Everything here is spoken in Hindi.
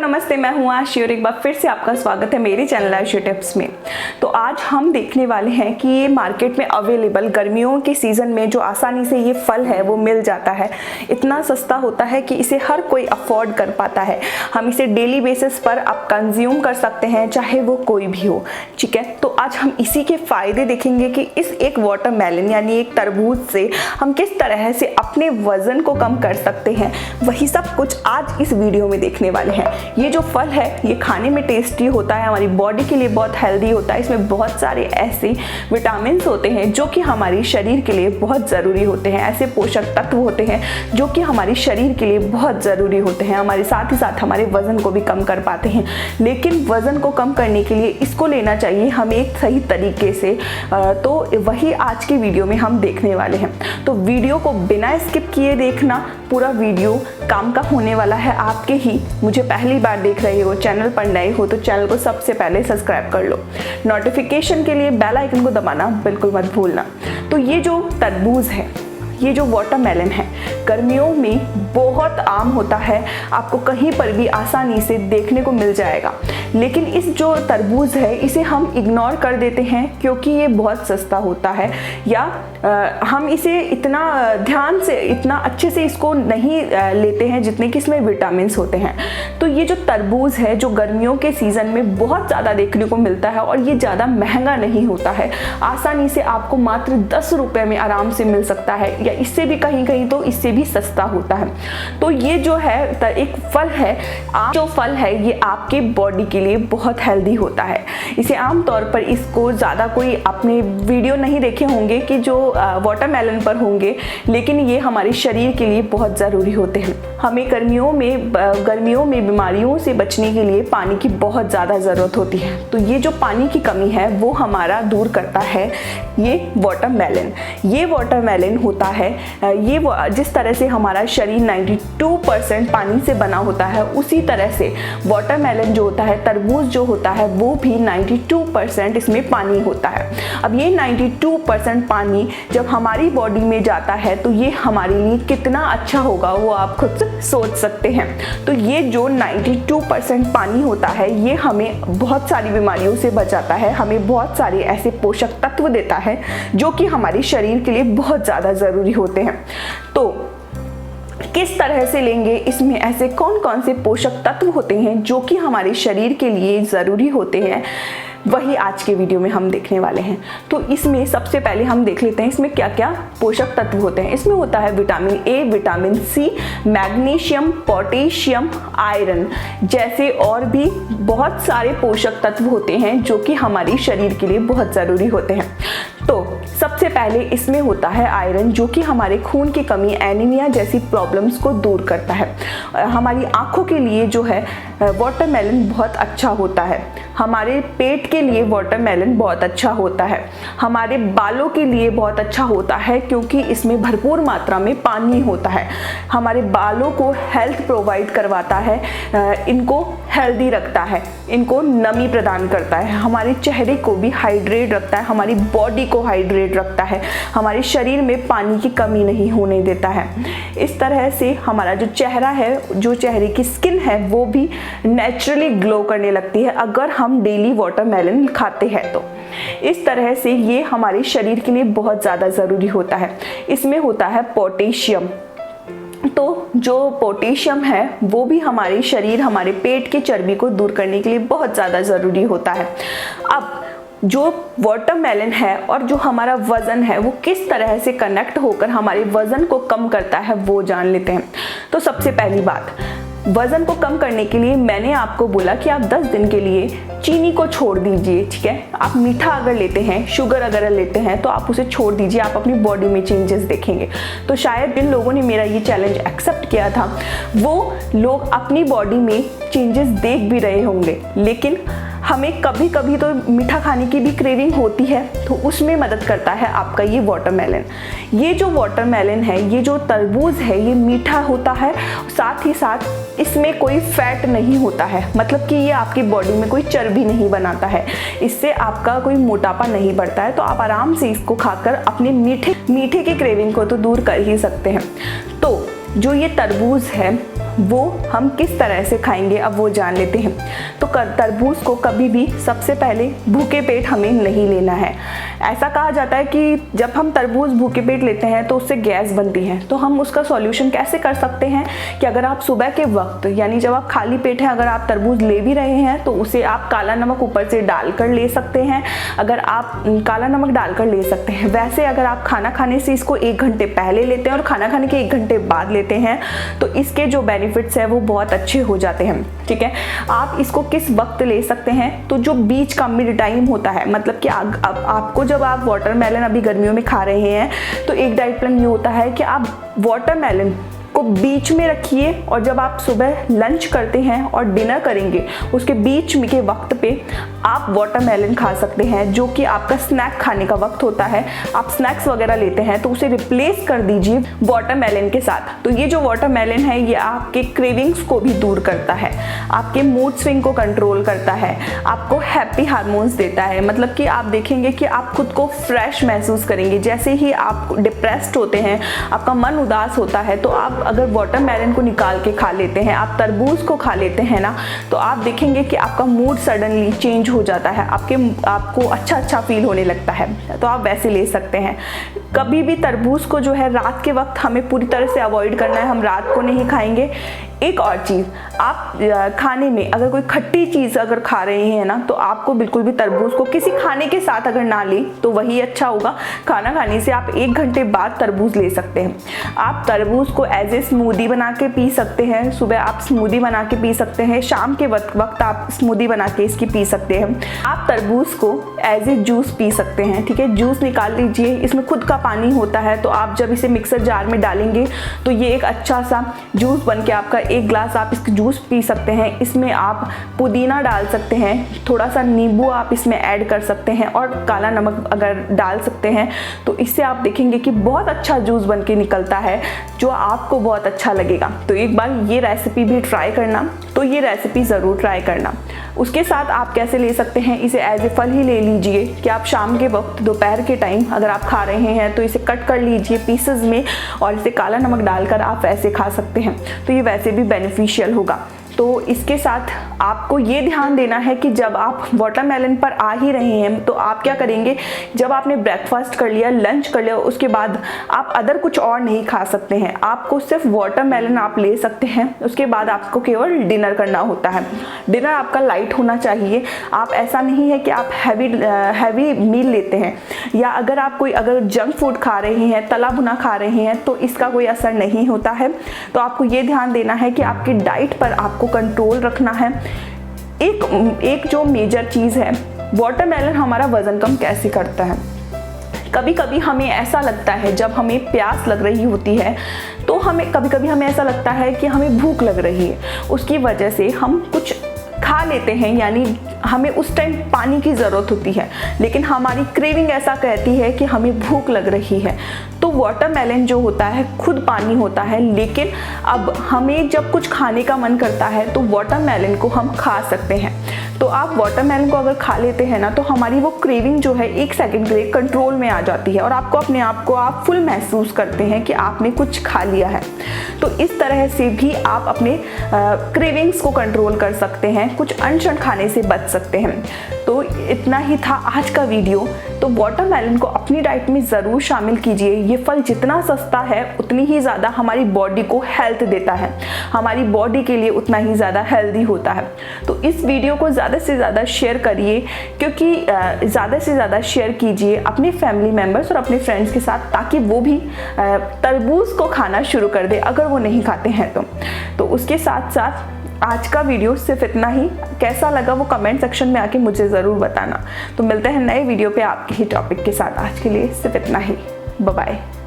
नमस्ते, मैं हूँ आशी और एक बार फिर से आपका स्वागत है मेरे चैनल आशी टिप्स में। तो आज हम देखने वाले हैं कि ये मार्केट में अवेलेबल गर्मियों के सीज़न में जो आसानी से ये फल है वो मिल जाता है। इतना सस्ता होता है कि इसे हर कोई अफोर्ड कर पाता है। हम इसे डेली बेसिस पर आप कंज्यूम कर सकते हैं, चाहे वो कोई भी हो। ठीक है, तो आज हम इसी के फ़ायदे देखेंगे कि इस एक वाटरमेलन यानी एक तरबूज से हम किस तरह से अपने वज़न को कम कर सकते हैं। वही सब कुछ आज इस वीडियो में देखने वाले हैं। ये जो फल है ये खाने में टेस्टी होता है, हमारी बॉडी के लिए बहुत हेल्दी होता है। इसमें बहुत सारे ऐसे विटामिन्स होते हैं जो कि हमारे शरीर के लिए बहुत ज़रूरी होते हैं। ऐसे पोषक तत्व होते हैं जो कि हमारे शरीर के लिए बहुत ज़रूरी होते हैं। हमारे साथ ही साथ हमारे वज़न को भी कम कर पाते हैं। लेकिन वज़न को कम करने के लिए इसको लेना चाहिए हमें एक सही तरीके से। तो वही आज की वीडियो में हम देखने वाले हैं। तो वीडियो को बिना स्किप किए देखना, पूरा वीडियो काम का होने वाला है आपके ही। मुझे पहली बार देख रहे हो, चैनल पर नए हो तो चैनल को सबसे पहले सब्सक्राइब कर लो। नोटिफिकेशन के लिए बेल आइकन को दबाना बिल्कुल मत भूलना। तो ये जो तरबूज है, ये जो वाटरमेलन है, गर्मियों में बहुत आम होता है। आपको कहीं पर भी आसानी से देखने को मिल जाएगा। लेकिन इस जो तरबूज है इसे हम इग्नोर कर देते हैं क्योंकि ये बहुत सस्ता होता है, या हम इसे इतना ध्यान से, इतना अच्छे से इसको नहीं लेते हैं जितने कि इसमें विटामिन्स होते हैं। तो ये जो तरबूज है जो गर्मियों के सीज़न में बहुत ज़्यादा देखने को मिलता है और ये ज़्यादा महंगा नहीं होता है। आसानी से आपको मात्र 10 रुपये में आराम से मिल सकता है, या इससे भी कहीं कहीं तो इससे भी सस्ता होता है। तो ये जो है एक फल है, जो फल है ये आपके बॉडी के लिए बहुत हेल्दी होता है। इसे आमतौर पर इसको ज़्यादा कोई आपने वीडियो नहीं देखे होंगे कि जो वाटरमेलन पर होंगे, लेकिन ये हमारे शरीर के लिए बहुत ज़रूरी होते हैं। हमें गर्मियों में बीमारियों से बचने के लिए पानी की बहुत ज़्यादा ज़रूरत होती है। तो ये जो पानी की कमी है वो हमारा दूर करता है ये वाटरमेलन। ये वाटरमेलन होता है, ये जिस तरह से हमारा शरीर 92% पानी से बना होता है, उसी तरह से वाटरमेलन जो होता है, तरबूज जो होता है, वो भी 92% इसमें पानी होता है। अब ये 92% पानी जब हमारी बॉडी में जाता है तो ये हमारे लिए कितना अच्छा होगा वो आप खुद से सोच सकते हैं। तो ये जो 92% पानी होता है ये हमें बहुत सारी बीमारियों से बचाता है, हमें बहुत सारे ऐसे पोषक तत्व देता है जो कि हमारे शरीर के लिए बहुत ज़्यादा ज़रूरी होते हैं। तो किस तरह से लेंगे, इसमें ऐसे कौन कौन से पोषक तत्व होते हैं जो कि हमारे शरीर के लिए ज़रूरी होते हैं, वही आज के वीडियो में हम देखने वाले हैं। तो इसमें सबसे पहले हम देख लेते हैं इसमें क्या क्या पोषक तत्व होते हैं। इसमें होता है vitamin A, vitamin C, magnesium, potassium, iron जैसे और भी बहुत सारे पोषक तत्व होते हैं जो कि हमारे शरीर के लिए बहुत ज़रूरी होते हैं। तो सबसे पहले इसमें होता है आयरन, जो कि हमारे खून की कमी, एनीमिया जैसी प्रॉब्लम्स को दूर करता है। हमारी आँखों के लिए जो है वाटरमेलन बहुत अच्छा होता है। हमारे पेट के लिए वाटरमेलन बहुत अच्छा होता है। हमारे बालों के लिए बहुत अच्छा होता है क्योंकि इसमें भरपूर मात्रा में पानी होता है। हमारे बालों को हेल्थ प्रोवाइड करवाता है, इनको हेल्दी रखता है, इनको नमी प्रदान करता है, हमारे चेहरे को भी हाइड्रेट रखता है, हमारी बॉडी को हाइड्रेट रखता है, हमारे शरीर में पानी की कमी नहीं होने देता है। इस तरह से हमारा जो चेहरा है, जो चेहरे की स्किन है, वो भी नेचुरली ग्लो करने लगती है अगर हम डेली वाटरमेलन खाते हैं। तो इस तरह से ये हमारे शरीर के लिए बहुत ज़्यादा ज़रूरी होता है। इसमें होता है पोटेशियम। तो जो पोटेशियम है वो भी हमारे शरीर, हमारे पेट की चर्बी को दूर करने के लिए बहुत ज़्यादा ज़रूरी होता है। अब जो वाटरमेलन है और जो हमारा वज़न है वो किस तरह से कनेक्ट होकर हमारे वज़न को कम करता है वो जान लेते हैं। तो सबसे पहली बात, वज़न को कम करने के लिए मैंने आपको बोला कि आप 10 दिन के लिए चीनी को छोड़ दीजिए। ठीक है, आप मीठा अगर लेते हैं, शुगर अगर लेते हैं तो आप उसे छोड़ दीजिए, आप अपनी बॉडी में चेंजेस देखेंगे। तो शायद जिन लोगों ने मेरा ये चैलेंज एक्सेप्ट किया था वो लोग अपनी बॉडी में चेंजेस देख भी रहे होंगे। लेकिन हमें कभी कभी तो मीठा खाने की भी क्रेविंग होती है, तो उसमें मदद करता है आपका ये वाटरमेलन। ये जो वाटरमेलन है, ये जो तरबूज है, ये मीठा होता है, साथ ही साथ इसमें कोई फैट नहीं होता है, मतलब कि ये आपकी बॉडी में कोई चर्बी नहीं बनाता है, इससे आपका कोई मोटापा नहीं बढ़ता है। तो आप आराम से इसको खाकर अपने मीठे की क्रेविंग को तो दूर कर ही सकते हैं। तो जो ये तरबूज है वो हम किस तरह से खाएंगे अब वो जान लेते हैं। तो तरबूज को कभी भी सबसे पहले भूखे पेट हमें नहीं लेना है। ऐसा कहा जाता है कि जब हम तरबूज भूखे पेट लेते हैं तो उससे गैस बनती है। तो हम उसका सॉल्यूशन कैसे कर सकते हैं कि अगर आप सुबह के वक्त यानी जब आप खाली पेट हैं अगर आप तरबूज ले भी रहे हैं तो उसे आप काला नमक ऊपर से डालकर ले सकते हैं। अगर आप काला नमक डालकर ले सकते हैं। वैसे अगर आप खाना खाने से इसको 1 घंटे पहले लेते हैं और खाना खाने के 1 घंटे बाद लेते हैं तो इसके जो बेनिफिट्स है वो बहुत अच्छे हो जाते हैं। ठीक है, आप इसको किस वक्त ले सकते हैं तो जो बीच का मिड टाइम होता है, मतलब कि आपको जब आप वाटरमेलन अभी गर्मियों में खा रहे हैं तो एक डाइट प्लान ये होता है कि आप वाटरमेलन को बीच में रखिए और जब आप सुबह लंच करते हैं और डिनर करेंगे उसके बीच में के वक्त पे आप वाटरमेलन खा सकते हैं, जो कि आपका स्नैक खाने का वक्त होता है। आप स्नैक्स वगैरह लेते हैं तो उसे रिप्लेस कर दीजिए वाटरमेलन के साथ। तो ये जो वाटरमेलन है ये आपके क्रेविंग्स को भी दूर करता है, आपके मूड स्विंग को कंट्रोल करता है, आपको हैप्पी हार्मोन्स देता है। मतलब कि आप देखेंगे कि आप खुद को फ्रेश महसूस करेंगे। जैसे ही आप डिप्रेस्ड होते हैं, आपका मन उदास होता है, तो आप अगर वाटरमेलन को निकाल के खा लेते हैं, आप तरबूज को खा लेते हैं ना, तो आप देखेंगे कि आपका मूड सडनली चेंज हो जाता है, आपको अच्छा फील होने लगता है। तो आप वैसे ले सकते हैं। कभी भी तरबूज को जो है रात के वक्त हमें पूरी तरह से अवॉइड करना है, हम रात को नहीं खाएंगे। एक और चीज़, आप खाने में अगर कोई खट्टी चीज़ अगर खा रहे हैं ना तो आपको बिल्कुल भी तरबूज को किसी खाने के साथ अगर ना लें तो वही अच्छा होगा। खाना खाने से आप 1 घंटे बाद तरबूज ले सकते हैं। आप तरबूज को एज ए स्मूदी बना के पी सकते हैं। सुबह आप स्मूदी बना के पी सकते हैं, शाम के वक्त आप स्मूदी बना के इसकी पी सकते हैं। आप तरबूज को एज ए जूस पी सकते हैं। ठीक है, जूस निकाल लीजिए, इसमें खुद का पानी होता है, तो आप जब इसे मिक्सर जार में डालेंगे तो ये एक अच्छा सा जूस बन के आपका 1 ग्लास आप इसका जूस पी सकते हैं। इसमें आप पुदीना डाल सकते हैं, थोड़ा सा नींबू आप इसमें ऐड कर सकते हैं और काला नमक अगर डाल सकते हैं तो इससे आप देखेंगे कि बहुत अच्छा जूस बन के निकलता है जो आपको बहुत अच्छा लगेगा। तो एक बार ये रेसिपी भी ट्राई करना, तो ये रेसिपी ज़रूर ट्राई करना। उसके साथ आप कैसे ले सकते हैं, इसे एज ए फल ही ले लीजिए कि आप शाम के वक्त दोपहर के टाइम अगर आप खा रहे हैं तो इसे कट कर लीजिए पीसेस में और इसे काला नमक डालकर आप वैसे खा सकते हैं। तो ये वैसे भी बेनिफिशियल होगा। तो इसके साथ आपको ये ध्यान देना है कि जब आप वाटरमेलन पर आ ही रहे हैं तो आप क्या करेंगे, जब आपने ब्रेकफास्ट कर लिया, लंच कर लिया, उसके बाद आप अदर कुछ और नहीं खा सकते हैं। आपको सिर्फ वाटरमेलन आप ले सकते हैं। उसके बाद आपको केवल डिनर करना होता है। डिनर आपका लाइट होना चाहिए। आप ऐसा नहीं है कि आप हैवी मील लेते हैं या अगर जंक फूड खा रहे हैं, तला भुना खा रहे हैं तो इसका कोई असर नहीं होता है। तो आपको ये ध्यान देना है कि आपकी डाइट पर आपको कंट्रोल रखना है। एक जो मेजर चीज़ है, वाटरमेलन हमारा वजन कम कैसे करता है। कभी कभी हमें ऐसा लगता है जब हमें प्यास लग रही होती है तो कभी कभी हमें ऐसा लगता है कि हमें भूख लग रही है, उसकी वजह से हम कुछ खा लेते हैं, यानी हमें उस टाइम पानी की ज़रूरत होती है लेकिन हमारी क्रेविंग ऐसा कहती है कि हमें भूख लग रही है। तो वाटरमेलन जो होता है खुद पानी होता है, लेकिन अब हमें जब कुछ खाने का मन करता है तो वाटरमेलन को हम खा सकते हैं। तो आप वाटरमेलन को अगर खा लेते हैं ना तो हमारी वो क्रेविंग जो है 1 सेकंड के लिए कंट्रोल में आ जाती है और आपको अपने आप को आप फुल महसूस करते हैं कि आपने कुछ खा लिया है। तो इस तरह से भी आप अपने क्रेविंग्स को कंट्रोल कर सकते हैं, कुछ अनशन खाने से बच सकते हैं। तो इतना ही था आज का वीडियो। तो वाटरमेलन को अपनी डाइट में ज़रूर शामिल कीजिए। ये फल जितना सस्ता है उतनी ही ज़्यादा हमारी बॉडी को हेल्थ देता है, हमारी बॉडी के लिए उतना ही ज़्यादा हेल्दी होता है। तो इस वीडियो को ज़्यादा से ज़्यादा शेयर करिए, क्योंकि ज़्यादा से ज़्यादा शेयर कीजिए अपने फैमिली मेम्बर्स और अपने फ्रेंड्स के साथ, ताकि वो भी तरबूज को खाना शुरू कर दे अगर वो नहीं खाते हैं तो उसके साथ साथ आज का वीडियो सिर्फ इतना ही। कैसा लगा वो कमेंट सेक्शन में आके मुझे ज़रूर बताना। तो मिलते हैं नए वीडियो पे आपके ही टॉपिक के साथ। आज के लिए सिर्फ इतना ही। Bye bye.